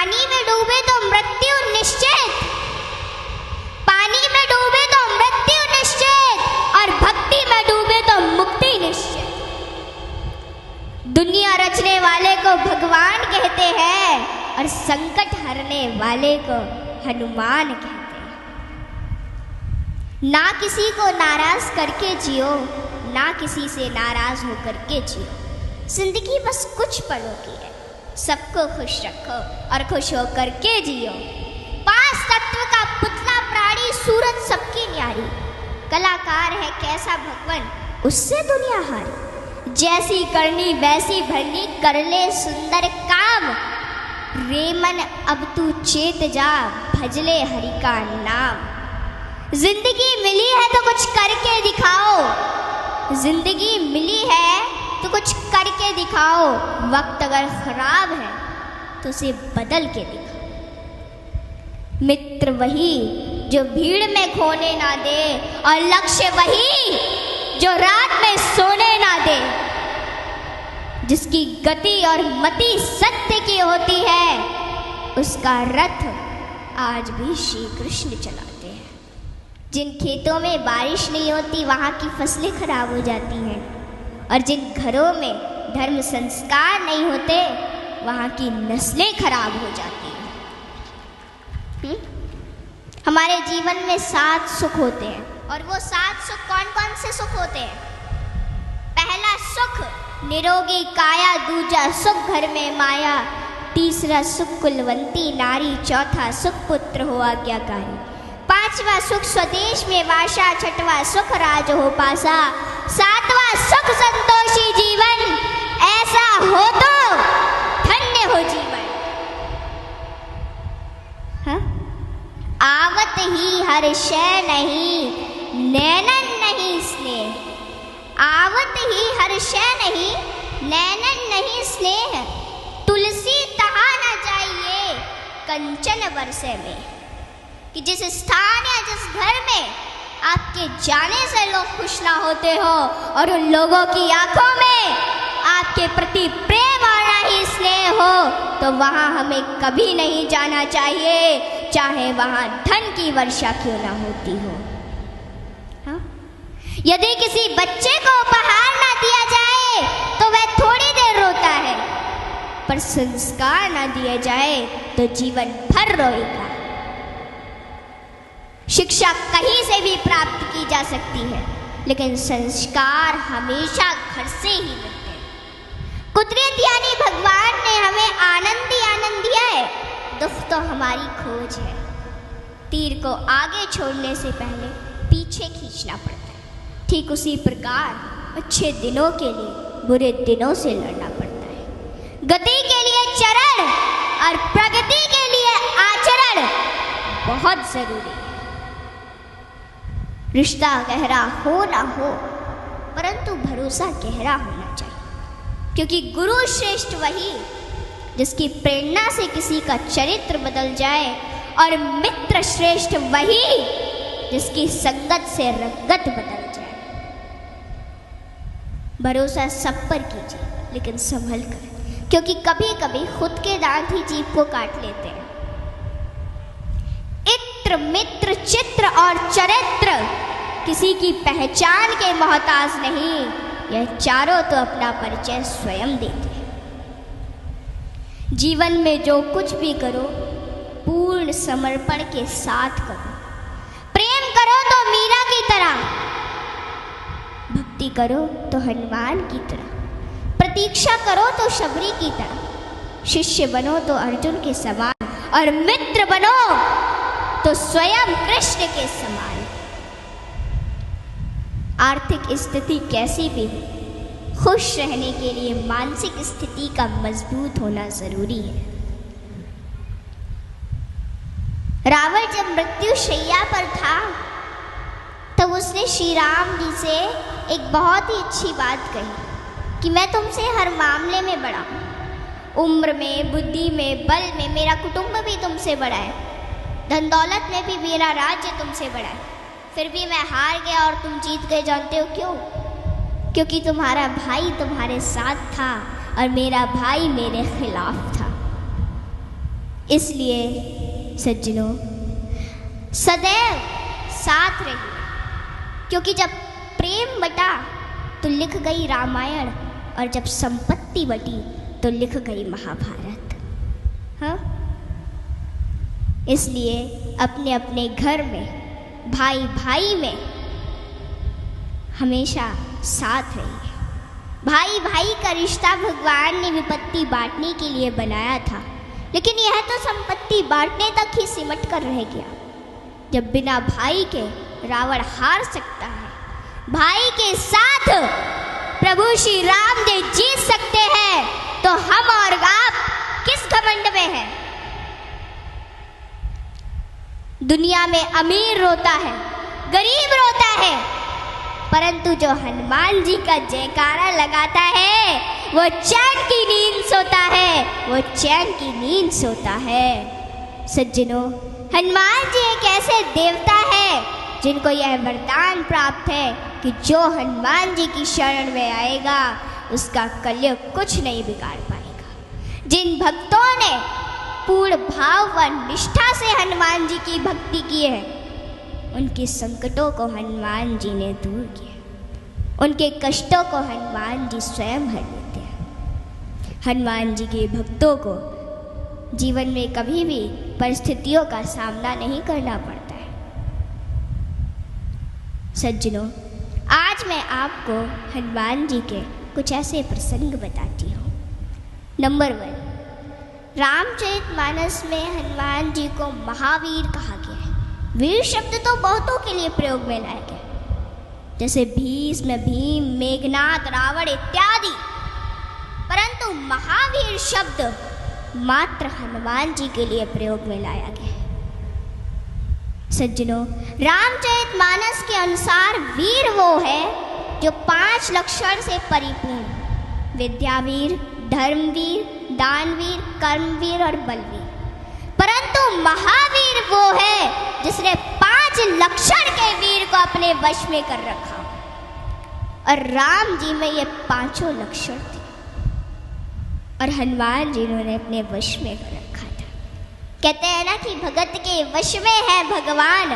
पानी में डूबे तो मृत्यु निश्चित, पानी में डूबे तो मृत्यु निश्चित, और भक्ति में डूबे तो मुक्ति निश्चित। दुनिया रचने वाले को भगवान कहते हैं और संकट हरने वाले को हनुमान कहते हैं। ना किसी को नाराज करके जियो, ना किसी से नाराज होकर के जियो। जिंदगी बस कुछ पलों की है, सबको खुश रखो और खुश होकर के जियो। पांच तत्व का पुतला प्राणी सूरत सबकी न्यारी, कलाकार है कैसा भगवान उससे दुनिया हारी। जैसी करनी वैसी भरनी, कर ले सुंदर काम। रे मन अब तू चेत जा, भजले हरि का नाम। जिंदगी मिली है तो कुछ करके दिखाओ, जिंदगी मिली है तो कुछ करके दिखाओ। वक्त अगर खराब है तो उसे बदल के दिखाओ। मित्र वही जो भीड़ में खोने ना दे, और लक्ष्य वही जो रात में सोने ना दे। जिसकी गति और मति सत्य की होती है, उसका रथ आज भी श्री कृष्ण चलाते हैं। जिन खेतों में बारिश नहीं होती वहाँ की फसलें खराब हो जाती हैं, और जिन घरों में धर्म संस्कार नहीं होते वहाँ की नस्लें खराब हो जाती हैं। हमारे जीवन में 7 सुख होते हैं, और वो 7 सुख कौन कौन से सुख होते हैं? पहला सुख निरोगी काया, दूजा सुख घर में माया, तीसरा सुख कुलवंती नारी, चौथा सुख पुत्र हो आज्ञाकारी, पांचवा सुख स्वदेश में वासा, छठवा सुख राज हो पासा, सातवां सुख संतोषी जीवन, ऐसा हो तो धन्य हो जीवन। हाँ? आवत ही हर शय नहीं, नैनन नहीं स्नेह। आवत ही हर शय नहीं, नैनन नहीं स्नेह। तुलसी तहा न जाइए कंचन बरसे में। कि जिस स्थान या जिस घर में आपके जाने से लोग खुश ना होते हो, और उन लोगों की आंखों में आपके प्रति प्रेम और ना ही स्नेह हो, तो वहाँ हमें कभी नहीं जाना चाहिए, चाहे वहाँ धन की वर्षा क्यों ना होती हो। हाँ? यदि किसी बच्चे को उपहार ना दिया जाए तो वह थोड़ी देर रोता है, पर संस्कार ना दिया जाए तो जीवन भर रोएगा। शिक्षा कहीं से भी प्राप्त की जा सकती है, लेकिन संस्कार हमेशा घर से ही मिलते हैं। कुदरत यानी भगवान ने हमें आनंद ही आनंद दिया है, दुख तो हमारी खोज है। तीर को आगे छोड़ने से पहले पीछे खींचना पड़ता है। ठीक उसी प्रकार अच्छे दिनों के लिए बुरे दिनों से लड़ना पड़ता है। गति के लिए चरण और प्रगति के लिए आचरण बहुत जरूरी है। रिश्ता गहरा हो ना हो, परंतु भरोसा गहरा होना चाहिए, क्योंकि गुरु श्रेष्ठ वही जिसकी प्रेरणा से किसी का चरित्र बदल जाए, और मित्र श्रेष्ठ वही जिसकी संगत से रंगत बदल जाए। भरोसा सब पर कीजिए, लेकिन संभल कर, क्योंकि कभी कभी खुद के दांत ही जीभ को काट लेते हैं। इत्र मित्र चित्र और चरित्र किसी की पहचान के मोहताज नहीं, यह चारों तो अपना परिचय स्वयं देते हैं। जीवन में जो कुछ भी करो पूर्ण समर्पण के साथ करो। प्रेम करो तो मीरा की तरह, भक्ति करो तो हनुमान की तरह, प्रतीक्षा करो तो शबरी की तरह, शिष्य बनो तो अर्जुन के समान, और मित्र बनो तो स्वयं कृष्ण के समान। आर्थिक स्थिति कैसी भी हो, खुश रहने के लिए मानसिक स्थिति का मजबूत होना जरूरी है। रावण जब मृत्यु शैया पर था तब उसने श्री राम जी से एक बहुत ही अच्छी बात कही कि मैं तुमसे हर मामले में बड़ा हूँ, उम्र में, बुद्धि में, बल में मेरा कुटुंब भी तुमसे बड़ा है, धन दौलत में भी मेरा राज्य तुमसे बड़ा है, फिर भी मैं हार गया और तुम जीत गए। जानते हो क्यों? क्योंकि तुम्हारा भाई तुम्हारे साथ था और मेरा भाई मेरे खिलाफ था। इसलिए सज्जनों, सदैव साथ रहिए, क्योंकि जब प्रेम बटा तो लिख गई रामायण, और जब संपत्ति बटी तो लिख गई महाभारत। हाँ, इसलिए अपने अपने घर में, भाई भाई में हमेशा साथ रहिए। भाई भाई का रिश्ता भगवान ने विपत्ति बांटने के लिए बनाया था, लेकिन यह तो संपत्ति बांटने तक ही सिमट कर रह गया। जब बिना भाई के रावण हार सकता है, भाई के साथ प्रभु श्री राम जी जीत सकते हैं, तो हम और आप किस घमंड में हैं? दुनिया में अमीर रोता है, गरीब रोता है, परंतु जो हनुमान जी का जयकारा लगाता है वो चैन की नींद सोता है, वो चैन की नींद सोता है। सज्जनों, हनुमान जी एक ऐसे देवता है जिनको यह वरदान प्राप्त है कि जो हनुमान जी की शरण में आएगा उसका कलयुग कुछ नहीं बिगाड़ पाएगा। जिन भक्तों ने पूर्ण भाव व निष्ठा से हनुमान जी की भक्ति की है, उनके संकटों को हनुमान जी ने दूर किया, उनके कष्टों को हनुमान जी स्वयं हर लेते हैं। हनुमान जी के भक्तों को जीवन में कभी भी परिस्थितियों का सामना नहीं करना पड़ता है। सज्जनों, आज मैं आपको हनुमान जी के कुछ ऐसे प्रसंग बताती हूँ। नंबर 1, रामचरितमानस में हनुमान जी को महावीर कहा गया है। वीर शब्द तो बहुतों के लिए प्रयोग में लाया गया, जैसे भीष्म, भीम, मेघनाद, रावण इत्यादि, परंतु महावीर शब्द मात्र हनुमान जी के लिए प्रयोग में लाया गया है। सज्जनों, रामचरितमानस के अनुसार वीर वो है जो 5 लक्षण से परिपूर्ण, विद्यावीर, धर्मवीर, दानवीर, कर्मवीर और बलवीर। परंतु महावीर वो है जिसने 5 लक्षण के वीर को अपने वश में कर रखा, और राम जी में ये 5 लक्षण थे और हनुमान जी ने अपने वश में कर रखा था। कहते हैं ना कि भगत के वश में है भगवान,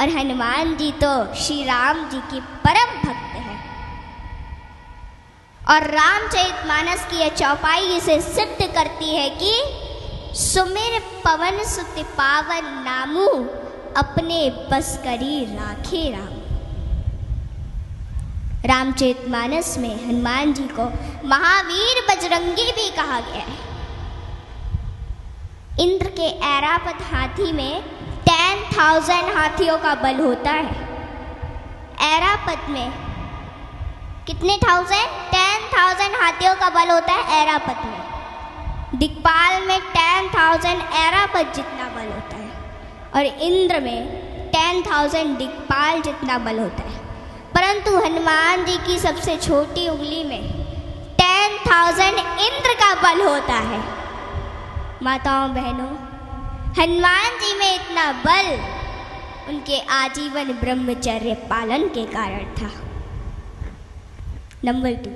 और हनुमान जी तो श्री राम जी की परम भक्त है। और रामचरितमानस की यह चौपाई इसे सिद्ध करती है कि सुमिर पवन सुत पावन नामू, अपने बस करी राखे राम। रामचरितमानस में हनुमान जी को महावीर बजरंगी भी कहा गया है। इंद्र के ऐरावत हाथी में 10,000 हाथियों का बल होता है। ऐरावत में कितने 10,000 हाथियों का बल होता है ऐरावत में। दिक्पाल में 10,000 ऐरावत जितना बल होता है, और इंद्र में 10,000 दिक्पाल जितना बल होता है। परंतु हनुमान जी की सबसे छोटी उंगली में 10,000 इंद्र का बल होता है। माताओं बहनों, हनुमान जी में इतना बल उनके आजीवन ब्रह्मचर्य पालन के कारण था। नंबर 2,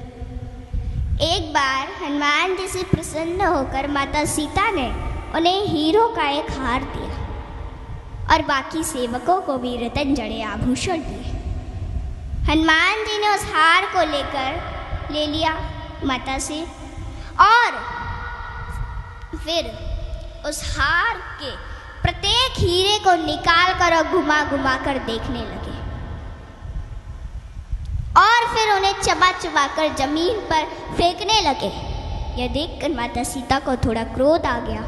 एक बार हनुमान जी से प्रसन्न होकर माता सीता ने उन्हें हीरो का एक हार दिया, और बाकी सेवकों को भी रतन जड़े आभूषण दिए। हनुमान जी ने उस हार को ले लिया माता से, और फिर उस हार के प्रत्येक हीरे को निकाल कर और घुमा घुमा कर देखने लगे, और फिर उन्हें चबा चबा कर जमीन पर फेंकने लगे। यह देखकर माता सीता को थोड़ा क्रोध आ गया,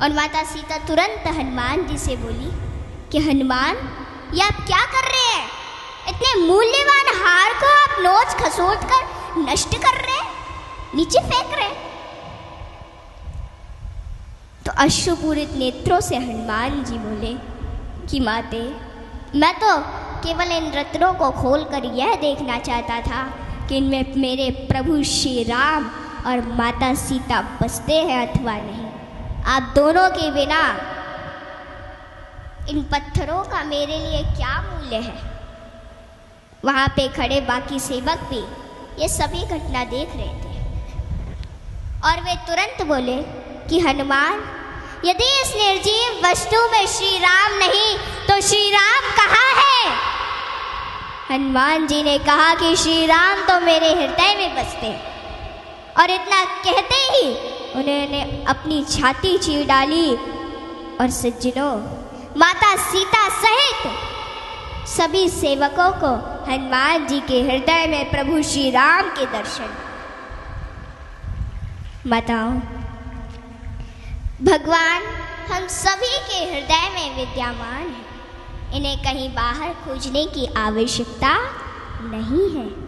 और माता सीता तुरंत हनुमान जी से बोली कि हनुमान, ये आप क्या कर रहे हैं? इतने मूल्यवान हार को आप नोच खसोट कर नष्ट कर रहे हैं, नीचे फेंक रहे हैं। तो अश्रुपूरित नेत्रों से हनुमान जी बोले कि माते, मैं तो केवल इन रत्नों को खोलकर यह देखना चाहता था कि इनमें मेरे प्रभु श्री राम और माता सीता बसते हैं अथवा नहीं। आप दोनों के बिना इन पत्थरों का मेरे लिए क्या मूल्य है? वहाँ पे खड़े बाकी सेवक भी ये सभी घटना देख रहे थे, और वे तुरंत बोले कि हनुमान, यदि इस निर्जीव वस्तु में श्री राम नहीं तो श्री राम कहाँ है? हनुमान जी ने कहा कि श्री राम तो मेरे हृदय में बसते हैं। और इतना कहते ही उन्होंने अपनी छाती चीर डाली और सज्जनों, माता सीता सहित सभी सेवकों को हनुमान जी के हृदय में प्रभु श्री राम के दर्शन। माताओं, भगवान हम सभी के हृदय में विद्यमान है, इन्हें कहीं बाहर खोजने की आवश्यकता नहीं है।